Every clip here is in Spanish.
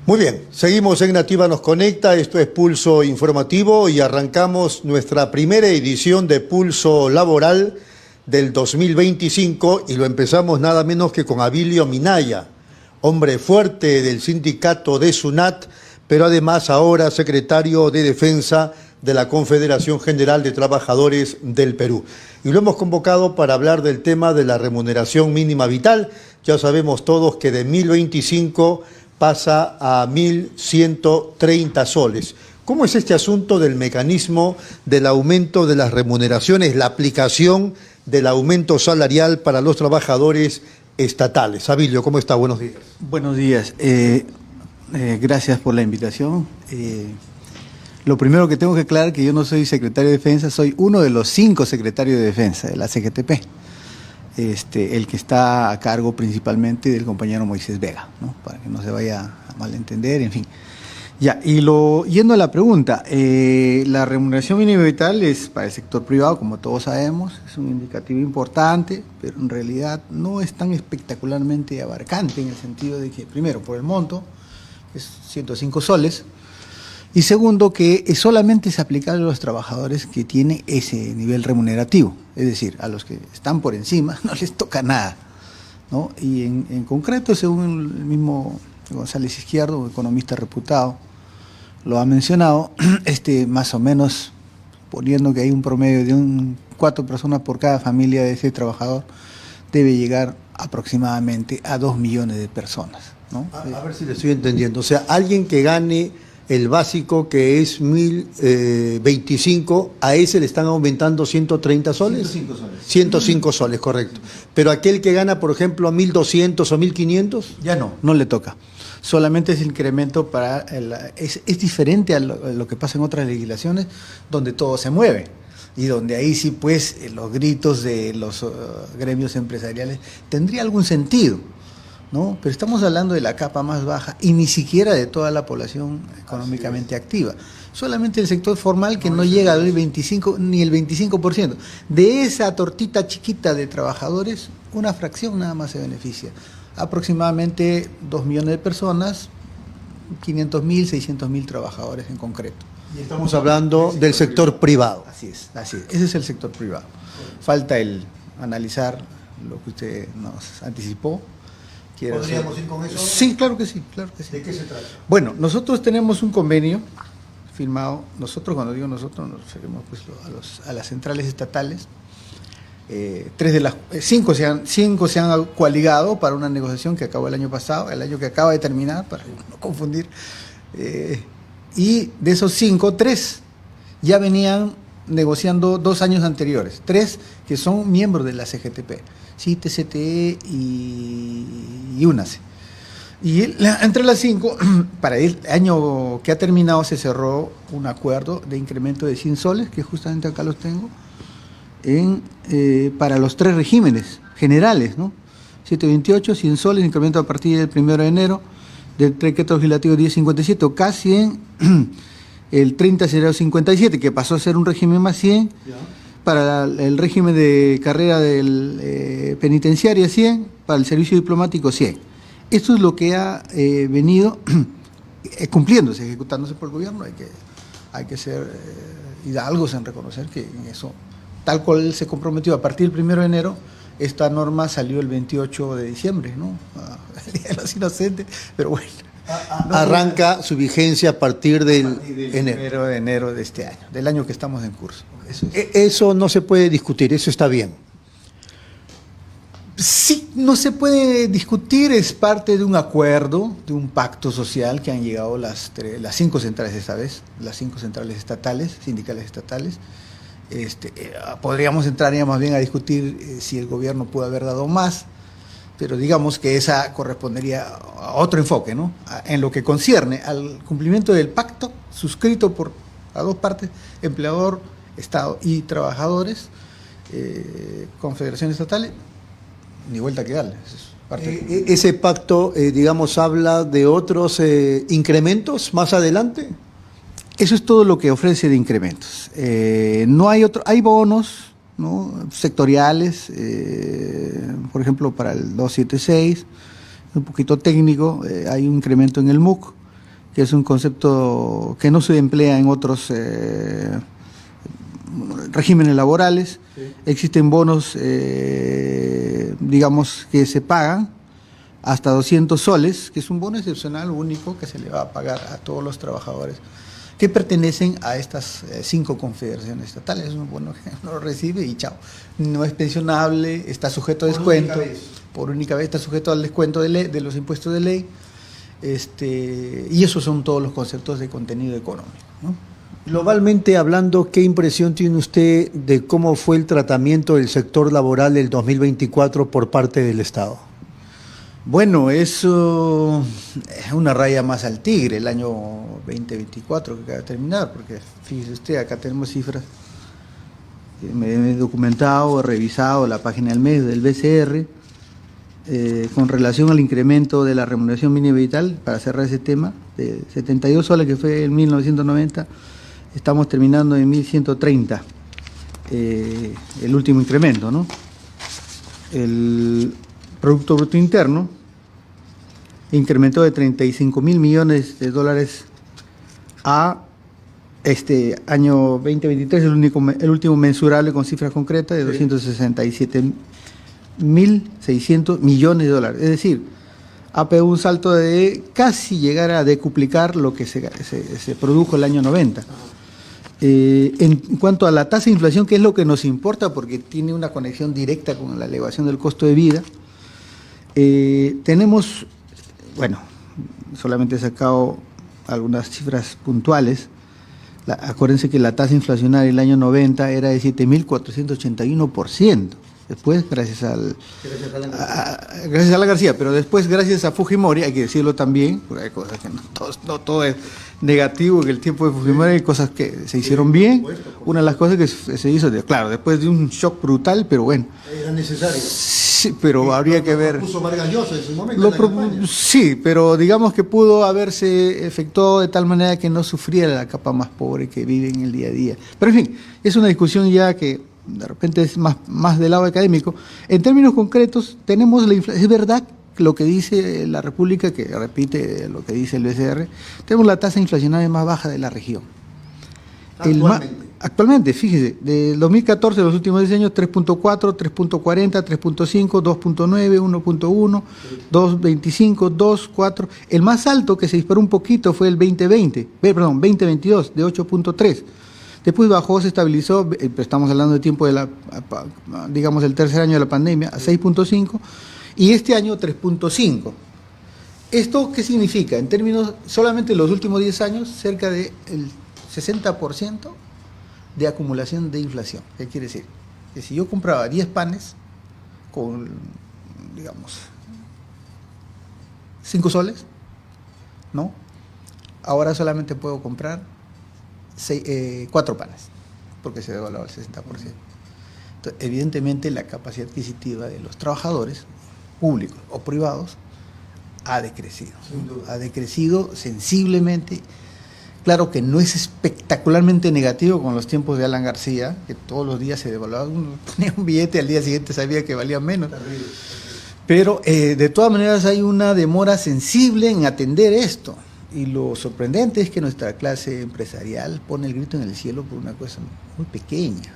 Muy bien, seguimos en Nativa Nos Conecta, esto es Pulso Informativo y arrancamos nuestra primera edición de Pulso Laboral del 2025 y lo empezamos nada menos que con Abilio Minaya, hombre fuerte del sindicato de SUNAT, pero además ahora secretario de Defensa de la Confederación General de Trabajadores del Perú. Y lo hemos convocado para hablar del tema de la remuneración mínima vital. Ya sabemos todos que de 1025 pasa a 1.130 soles. ¿Cómo es este asunto del mecanismo del aumento de las remuneraciones, la aplicación del aumento salarial para los trabajadores estatales? Abilio, ¿cómo está? Buenos días. Buenos días. Gracias por la invitación. Lo primero que tengo que aclarar es que yo no soy secretario de Defensa, soy uno de los 5 secretarios de Defensa de la CGTP. El que está a cargo principalmente del compañero Moisés Vega, ¿no? Para que no se vaya a malentender, en fin. Ya, yendo a la pregunta, la remuneración mínima vital es para el sector privado, como todos sabemos, es un indicativo importante, pero en realidad no es tan espectacularmente abarcante en el sentido de que, primero, por el monto, que es 105 soles, y segundo, que solamente es aplicable a los trabajadores que tienen ese nivel remunerativo, es decir, a los que están por encima no les toca nada, ¿no? Y en concreto, según el mismo González Izquierdo, economista reputado, lo ha mencionado, más o menos poniendo que hay un promedio de 4 personas por cada familia de ese trabajador, debe llegar aproximadamente a 2 millones de personas, ¿no? A ver si le estoy entendiendo. O sea, alguien que gane el básico, que es 1025, a ese le están aumentando 130 soles. 105 soles. 105 soles, correcto. Pero aquel que gana, por ejemplo, a 1200 o 1500. Ya no le toca. Solamente ese incremento es diferente a lo que pasa en otras legislaciones, donde todo se mueve. Y donde ahí sí, pues, los gritos de los gremios empresariales tendría algún sentido, ¿no? Pero estamos hablando de la capa más baja y ni siquiera de toda la población económicamente activa. Solamente el sector formal que no llega al 25 ni el 25%. De esa tortita chiquita de trabajadores, una fracción nada más se beneficia. Aproximadamente 2 millones de personas, 500.000, 600.000 trabajadores en concreto. Y estamos hablando del sector privado. Así es. Ese es el sector privado. Falta el analizar lo que usted nos anticipó. ¿Podríamos ir con eso? Sí, claro que sí. ¿De qué se trata? Bueno, nosotros tenemos un convenio firmado. Nosotros, cuando digo nosotros, nos referimos pues a las centrales estatales. 5 se han coaligado para una negociación que acabó el año pasado, el año que acaba de terminar, para no confundir. Y de esos 5, 3 ya venían negociando 2 años anteriores. 3 que son miembros de la CGTP, CITE, CTE y UNACE. Y entre las 5, para el año que ha terminado, se cerró un acuerdo de incremento de 100 soles, que justamente acá los tengo, para los 3 regímenes generales, ¿no? 728, 100 soles, incremento a partir del 1 de enero, del decreto legislativo 1057, casi en el 30.057, que pasó a ser un régimen más 100, para el régimen de carrera penitenciaria 100, para el servicio diplomático 100. Esto es lo que ha venido cumpliéndose, ejecutándose por el gobierno. Hay que ser hidalgos en reconocer que en eso, tal cual se comprometió a partir del 1 de enero, esta norma salió el 28 de diciembre, ¿no? El Día de los Inocentes, pero bueno. Arranca su vigencia a partir del enero. 1 de enero de este año, del año que estamos en curso. Eso no se puede discutir, eso está bien. Sí, no se puede discutir, es parte de un acuerdo, de un pacto social que han llegado las 5 centrales esta vez, las 5 centrales estatales, sindicales estatales. Podríamos entrar ya más bien a discutir si el gobierno pudo haber dado más, pero digamos que esa correspondería a otro enfoque, ¿no? En lo que concierne al cumplimiento del pacto suscrito por las 2 partes, empleador, Estado y trabajadores, confederaciones estatales, ni vuelta que darle. Ese pacto, digamos, habla de otros incrementos más adelante. Eso es todo lo que ofrece de incrementos. No hay hay bonos, ¿no?, sectoriales, por ejemplo, para el 276, un poquito técnico, hay un incremento en el MUC, que es un concepto que no se emplea en otros regímenes laborales. Sí. Existen bonos, digamos, que se pagan hasta 200 soles, que es un bono excepcional único que se le va a pagar a todos los trabajadores que pertenecen a estas 5 confederaciones estatales. Es un bono que no lo recibe y chao. No es pensionable, está sujeto a descuento. Por única vez está sujeto al descuento de los impuestos de ley. Y esos son todos los conceptos de contenido económico, ¿no? Globalmente hablando, ¿qué impresión tiene usted de cómo fue el tratamiento del sector laboral del 2024 por parte del Estado? Bueno, eso es una raya más al tigre, el año 2024 que acaba de terminar, porque fíjese usted, acá tenemos cifras que me he documentado, he revisado la página del mes del BCR, con relación al incremento de la remuneración mínima vital, para cerrar ese tema, de 72 soles que fue en 1990, estamos terminando en 1.130, el último incremento, ¿no? El Producto Bruto Interno incrementó de 35.000 millones de dólares a este año 2023, el último mensurable con cifras concretas, de 267.600 millones de dólares. Es decir, ha pegado un salto de casi llegar a decuplicar lo que se produjo el año 90. En cuanto a la tasa de inflación, que es lo que nos importa porque tiene una conexión directa con la elevación del costo de vida, tenemos, bueno, solamente he sacado algunas cifras puntuales. Acuérdense que la tasa inflacionaria el año 90 era de 7.481%. Después, gracias a Alan García, pero después, gracias a Fujimori, hay que decirlo también, porque hay cosas que no todo es negativo en el tiempo de Fujimori, hay cosas que se hicieron bien. Una de las cosas que se hizo, claro, después de un shock brutal, pero bueno. Era necesario. Sí, pero habría que ver. Puso Vargas Llosa en su momento. Sí, pero digamos que pudo haberse efectuado de tal manera que no sufriera la capa más pobre que vive en el día a día. Pero en fin, es una discusión ya que de repente es más del lado académico. En términos concretos, tenemos la inflación. Es verdad lo que dice la República, que repite lo que dice el BCR, tenemos la tasa inflacionaria más baja de la región. Actualmente, fíjese, del 2014, los últimos 10 años, 3.4, 3.40, 3.5, 2.9, 1.1, 2.25, 2, 4. El más alto que se disparó un poquito fue el 2022, de 8.3. Después bajó, se estabilizó, estamos hablando de tiempo de digamos, el tercer año de la pandemia, a 6.5, y este año 3.5. ¿Esto qué significa? En términos, solamente en los últimos 10 años, cerca del 60% de acumulación de inflación. ¿Qué quiere decir? Que si yo compraba 10 panes con, digamos, 5 soles, ¿no? Ahora solamente puedo comprar 4 panes, porque se devaluó el 60%. Entonces, evidentemente, la capacidad adquisitiva de los trabajadores, públicos o privados, ha decrecido. Ha decrecido sensiblemente. Claro que no es espectacularmente negativo con los tiempos de Alan García, que todos los días se devaluaba. Uno ponía un billete, al día siguiente sabía que valía menos. Pero de todas maneras hay una demora sensible en atender esto. Y lo sorprendente es que nuestra clase empresarial pone el grito en el cielo por una cosa muy pequeña,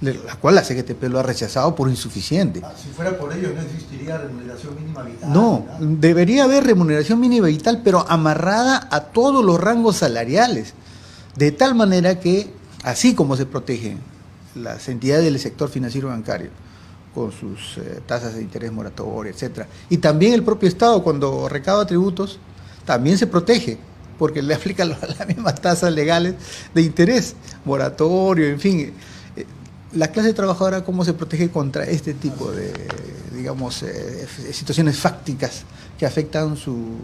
la cual la CGTP lo ha rechazado por insuficiente. Si fuera por ello, no existiría remuneración mínima vital. No, debería haber remuneración mínima vital, pero amarrada a todos los rangos salariales, de tal manera que, así como se protegen las entidades del sector financiero bancario, con sus tasas de interés moratoria, etcétera, y también el propio Estado, cuando recauda tributos, también se protege, porque le aplica las mismas tasas legales de interés, moratorio, en fin. La clase trabajadora, ¿cómo se protege contra este tipo de, digamos, situaciones fácticas que afectan su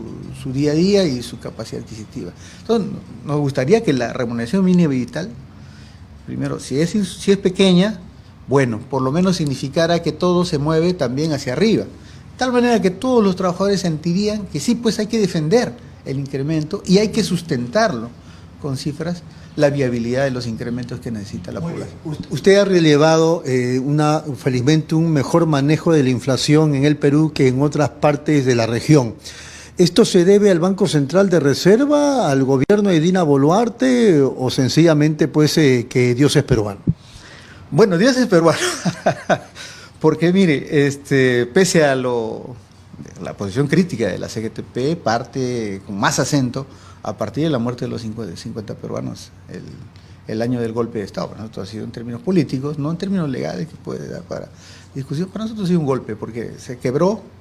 día a día y su capacidad adquisitiva? Entonces, nos gustaría que la remuneración mínima vital, primero, si es pequeña, bueno, por lo menos significara que todo se mueve también hacia arriba. De tal manera que todos los trabajadores sentirían que sí, pues hay que defender el incremento y hay que sustentarlo con cifras, la viabilidad de los incrementos que necesita la población. Usted ha relevado felizmente un mejor manejo de la inflación en el Perú que en otras partes de la región. ¿Esto se debe al Banco Central de Reserva, al gobierno de Dina Boluarte o sencillamente pues que Dios es peruano? Bueno, Dios es peruano, porque mire, pese a la posición crítica de la CGTP, parte con más acento a partir de la muerte de los 50 peruanos, el año del golpe de Estado. Para nosotros ha sido en términos políticos, no en términos legales, que puede dar para discusión. Para nosotros ha sido un golpe, porque se quebró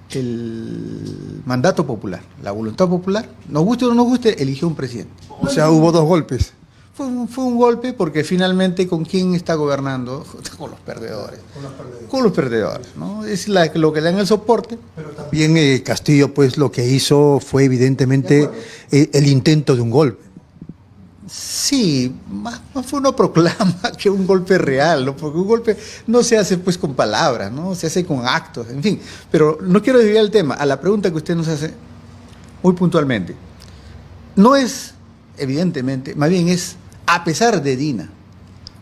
el mandato popular, la voluntad popular, nos guste o no nos guste, eligió un presidente. O sea, hubo dos golpes. Fue un golpe porque finalmente ¿con quién está gobernando? Con los perdedores. Con los perdedores, ¿no? Es lo que le dan el soporte. Pero también Castillo pues lo que hizo fue evidentemente el intento de un golpe. Sí, más fue una proclama que un golpe real, ¿no? Porque un golpe no se hace pues con palabras, ¿no? Se hace con actos, en fin. Pero no quiero desviar el tema. A la pregunta que usted nos hace muy puntualmente. No es, evidentemente, más bien es a pesar de Dina,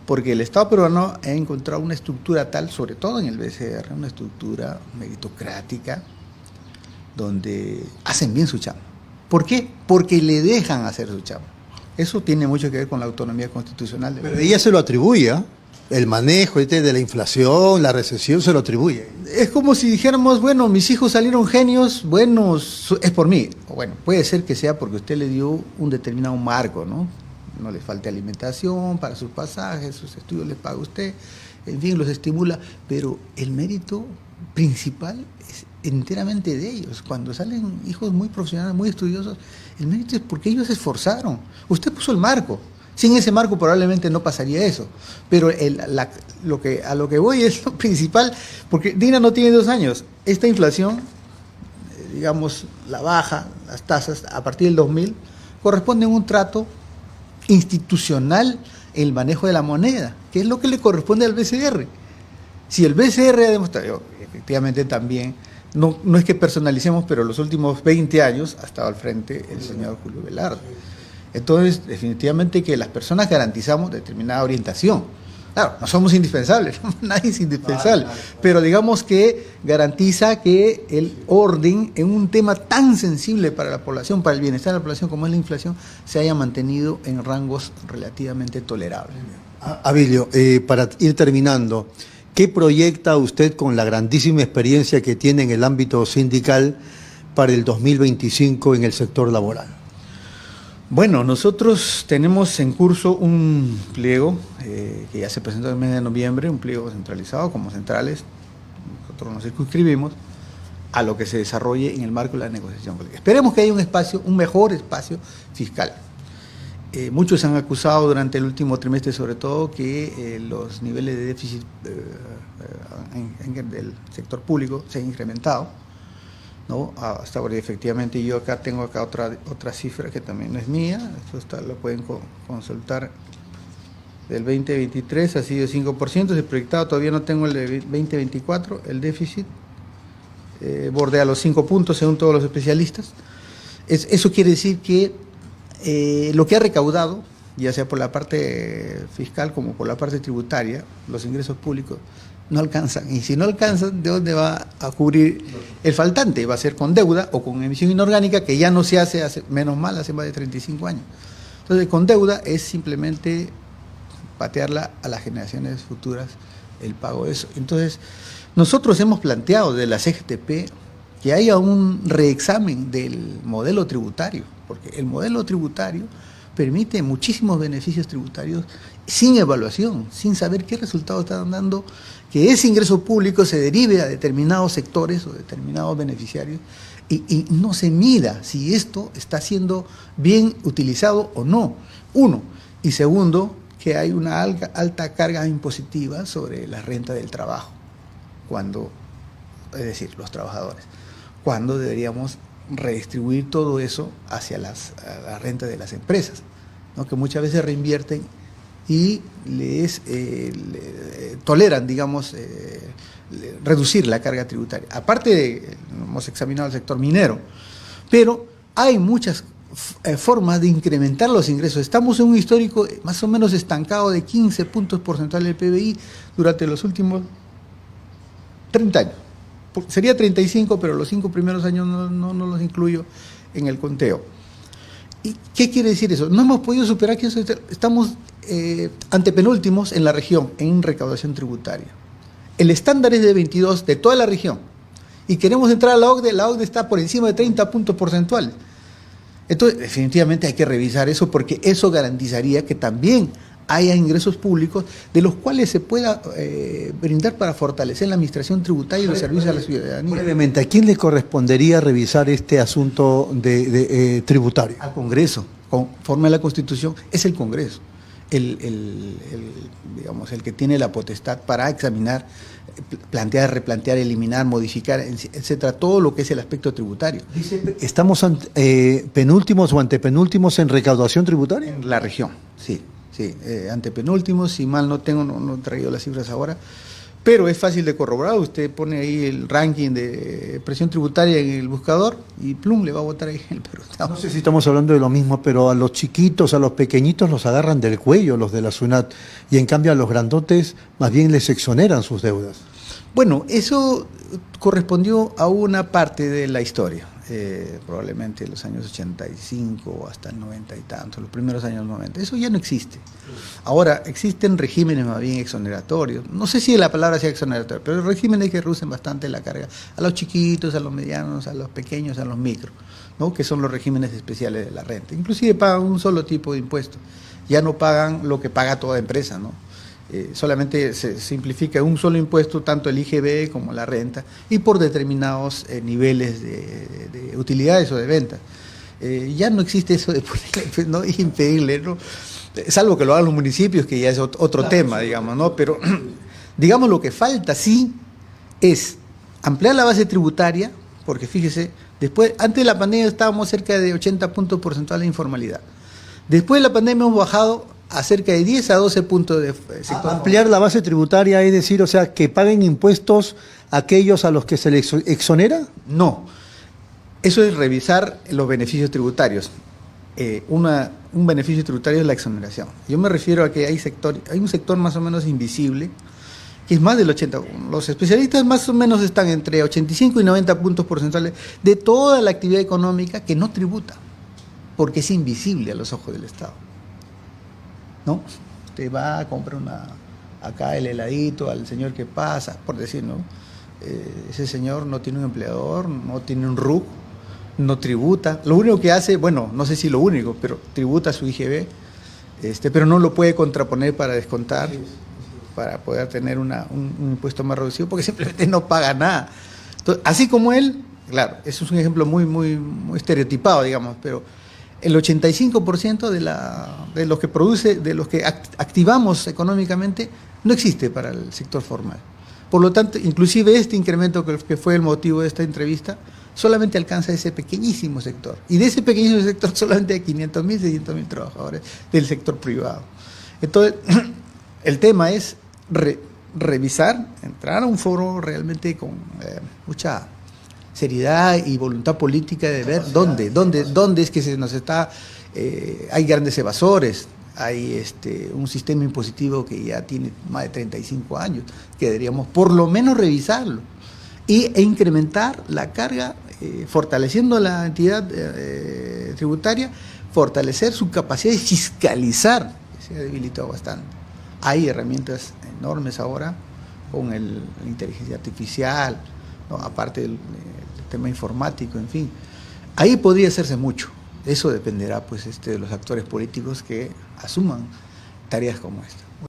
porque el Estado peruano ha encontrado una estructura tal, sobre todo en el BCR, una estructura meritocrática, donde hacen bien su chamba. ¿Por qué? Porque le dejan hacer su chamba. Eso tiene mucho que ver con la autonomía constitucional. Pero ella se lo atribuye, ¿eh? El manejo de la inflación, la recesión, se lo atribuye. Es como si dijéramos, bueno, mis hijos salieron genios, bueno, es por mí. Bueno, puede ser que sea porque usted le dio un determinado marco, ¿no? No les falte alimentación para sus pasajes, sus estudios les paga usted, en fin, los estimula, pero el mérito principal es enteramente de ellos. Cuando salen hijos muy profesionales, muy estudiosos, el mérito es porque ellos se esforzaron. Usted puso el marco. Sin ese marco probablemente no pasaría eso. Pero a lo que voy es lo principal, porque Dina no tiene 2 años. Esta inflación, digamos, la baja, las tasas, a partir del 2000, corresponden a un trato institucional en el manejo de la moneda, que es lo que le corresponde al BCR. Si el BCR ha demostrado, efectivamente también, no es que personalicemos, pero los últimos 20 años ha estado al frente el señor Julio Velarde. Entonces, definitivamente que las personas garantizamos determinada orientación. Claro, no somos indispensables, nadie es indispensable, pero digamos que garantiza que el orden en un tema tan sensible para la población, para el bienestar de la población como es la inflación, se haya mantenido en rangos relativamente tolerables. Abilio, para ir terminando, ¿qué proyecta usted con la grandísima experiencia que tiene en el ámbito sindical para el 2025 en el sector laboral? Bueno, nosotros tenemos en curso un pliego que ya se presentó en el mes de noviembre, un pliego centralizado como centrales. Nosotros nos circunscribimos a lo que se desarrolle en el marco de la negociación colectiva. Esperemos que haya un mejor espacio fiscal. Muchos han acusado durante el último trimestre, sobre todo, que los niveles de déficit del sector público se han incrementado, ¿no? Hasta ahora, efectivamente, yo tengo otra cifra que también no es mía, esto lo pueden consultar. Del 2023 ha sido 5%, el proyectado todavía no tengo el de 2024, el déficit bordea los 5 puntos según todos los especialistas. Eso quiere decir que lo que ha recaudado, ya sea por la parte fiscal como por la parte tributaria, los ingresos públicos no alcanzan. Y si no alcanzan, ¿de dónde va a cubrir el faltante? Va a ser con deuda o con emisión inorgánica, que ya no se hace menos mal, hace más de 35 años. Entonces, con deuda es simplemente patearla a las generaciones futuras el pago de eso. Entonces, nosotros hemos planteado de la CGTP que haya un reexamen del modelo tributario, porque el modelo tributario permite muchísimos beneficios tributarios sin evaluación, sin saber qué resultados están dando, que ese ingreso público se derive a determinados sectores o determinados beneficiarios y no se mida si esto está siendo bien utilizado o no, uno. Y segundo, que hay una alta carga impositiva sobre la renta del trabajo, es decir, los trabajadores, cuando deberíamos redistribuir todo eso hacia la renta de las empresas, ¿no? Que muchas veces reinvierten y toleran, digamos, reducir la carga tributaria. Aparte, hemos examinado el sector minero, pero hay muchas formas de incrementar los ingresos. Estamos en un histórico más o menos estancado de 15 puntos porcentuales del PBI durante los últimos 30 años. sería 35, pero los 5 primeros años no los incluyo en el conteo. ¿Y qué quiere decir eso? No hemos podido superar que estamos antepenúltimos en la región en recaudación tributaria. El estándar es de 22 de toda la región y queremos entrar a la OCDE está por encima de 30 puntos porcentuales. Entonces, definitivamente hay que revisar eso porque eso garantizaría que también haya ingresos públicos de los cuales se pueda brindar para fortalecer la administración tributaria y los servicios a la ciudadanía. Brevemente, ¿a quién le correspondería revisar este asunto tributario? Al Congreso, conforme a la Constitución, es el Congreso digamos, el que tiene la potestad para examinar, plantear, replantear, eliminar, modificar, etcétera, todo lo que es el aspecto tributario. Dice, ¿estamos penúltimos o antepenúltimos en recaudación tributaria? En la región, sí. Sí, antepenúltimos, si mal no tengo, no he traído las cifras ahora, pero es fácil de corroborar. Usted pone ahí el ranking de presión tributaria en el buscador y plum, le va a botar ahí el Perú. No sé si estamos hablando de lo mismo, pero a los chiquitos, a los pequeñitos los agarran del cuello los de la SUNAT y en cambio a los grandotes más bien les exoneran sus deudas. Bueno, eso correspondió a una parte de la historia. Probablemente en los años 85 hasta el 90 y tanto, los primeros años 90. Eso ya no existe. Ahora, existen regímenes más bien exoneratorios. No sé si la palabra sea exoneratorio, pero regímenes que reducen bastante la carga a los chiquitos, a los medianos, a los pequeños, a los micros, ¿no? Que son los regímenes especiales de la renta. Inclusive pagan un solo tipo de impuesto. Ya no pagan lo que paga toda empresa, ¿no? Solamente se simplifica un solo impuesto, tanto el IGB como la renta, y por determinados niveles de utilidades o de ventas. Ya no existe eso de ponerle, ¿no? Y impedirle, ¿no? Salvo que lo hagan los municipios, que ya es otro tema, digamos, ¿no? Pero digamos lo que falta sí es ampliar la base tributaria, porque fíjese, antes de la pandemia estábamos cerca de 80 puntos porcentuales de informalidad. Después de la pandemia hemos bajado a cerca de 10 a 12 puntos de sector. Ampliar la base tributaria es decir, o sea, que paguen impuestos aquellos a los que se les exonera. No, eso es revisar los beneficios tributarios. Un beneficio tributario es la exoneración. Yo me refiero a que hay un sector más o menos invisible, que es más del 80. Los especialistas más o menos están entre 85 y 90 puntos porcentuales de toda la actividad económica que no tributa, porque es invisible a los ojos del Estado. ¿No? Usted va a comprar acá el heladito al señor que pasa, por decir, ¿no? Ese señor no tiene un empleador, no tiene un RUC, no tributa. Lo único que hace, bueno, no sé si lo único, pero tributa su IGB, pero no lo puede contraponer para descontar, para poder tener un impuesto más reducido, porque simplemente no paga nada. Entonces, así como él, claro, eso es un ejemplo muy, muy, muy estereotipado, digamos, pero el 85% de los que produce, de los que activamos económicamente, no existe para el sector formal. Por lo tanto, inclusive este incremento que fue el motivo de esta entrevista, solamente alcanza ese pequeñísimo sector. Y de ese pequeñísimo sector solamente hay 500.000, 600.000 trabajadores del sector privado. Entonces, el tema es revisar, entrar a un foro realmente con mucha seriedad y voluntad política de ver dónde es que se nos está, hay grandes evasores, hay un sistema impositivo que ya tiene más de 35 años, que deberíamos por lo menos revisarlo e incrementar la carga, fortaleciendo la entidad tributaria, fortalecer su capacidad de fiscalizar, que se ha debilitado bastante. Hay herramientas enormes ahora con la inteligencia artificial, ¿no? Aparte del tema informático, en fin. Ahí podría hacerse mucho. Eso dependerá pues de los actores políticos que asuman tareas como esta.